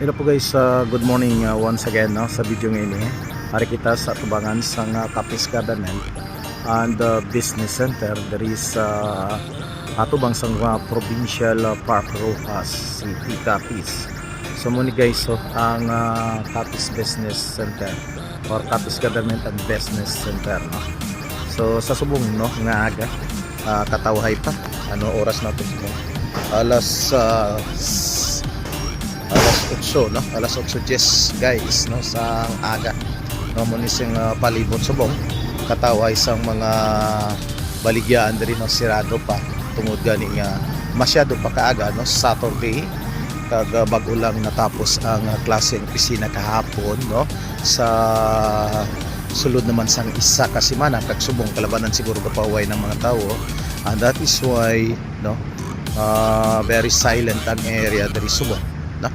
Hello po guys, good morning once again no, sa video ngayon. Hari kita sa tubangan sa Capiz Government and Business Center. There is atubang sa Provincial Park Rojas City Capiz. So muna guys, so, ang Capiz Business Center or Capiz Government and Business Center no. So sa subong no nga aga katawhay pa ano oras na to alas 8 no alas 8:10 guys no sa aga no mo ni sing palibot subong kataway sang mga baligyaan diri no sirado pa tungod gani nga masyado pa kaaga no Saturday kag bago lang natapos ang klase ng opisina kahapon no sa sulod naman sang isa ka semana kag subong kalabanan siguro gapaway ng mga tao and that is why no very silent ang area diri subong no.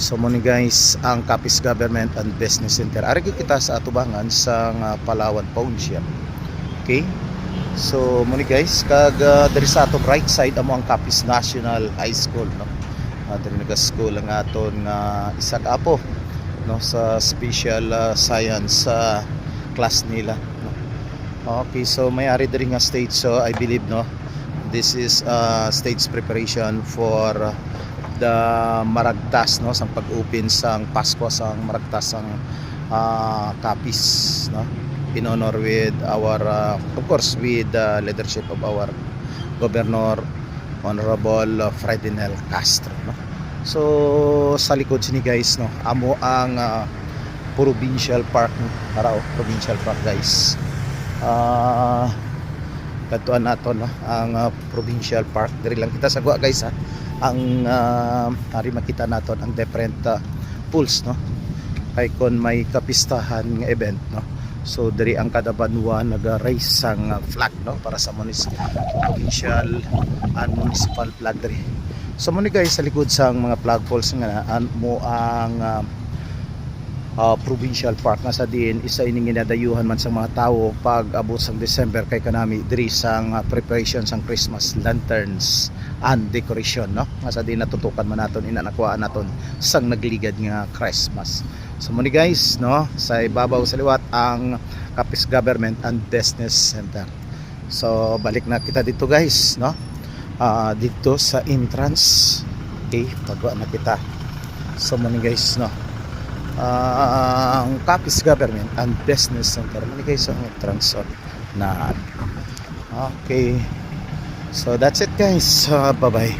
So mo ni guys ang Capiz Government and Business Center ari kita sa atubangan sa Palawan Township. Okay, so mo ni guys kag diri sa ato right side amo ang Capiz National High School no. Diri nag-school ang aton isa ka apo no sa special science class nila no. Okay, so may ari diri nga stage, so I believe no this is stage preparation for the Maragtas no sang pag-open sang Pasko sang Maragtas sang Capiz no in honor with our of course with the leadership of our Governor Honorable Fredinel Castro no. So sa likod sini guys no amo ang Provincial Park araw Provincial Park guys. Katuan nato no ang Provincial Park diri lang kita sagwa guys ha ang ari makita naton ang different pools no kay kon may kapistahan nga event no, so diri ang kada banwa naga-raise ang flag no para sa provincial and municipal flag diri. So mo ni guys sa likod sang mga flag poles nga mo ang Provincial Park nga sa diin isa ining ginadayuhan man sa mga tao pag abot sang December kay kanami diri sang preparation sang Christmas lanterns and decoration no nga sa diin natutukan man naton ina nakuhaan naton sang nagligad nga Christmas. So mo ni guys no sa ibabaw sa liwat ang Capiz Government and Business Center. So balik na kita dito guys no dito sa entrance. Okay, pagwa na kita. So mo ni guys no ang Capiz Government and Business Center mo ni guys ang entrance na okay, so that's it guys, bye bye.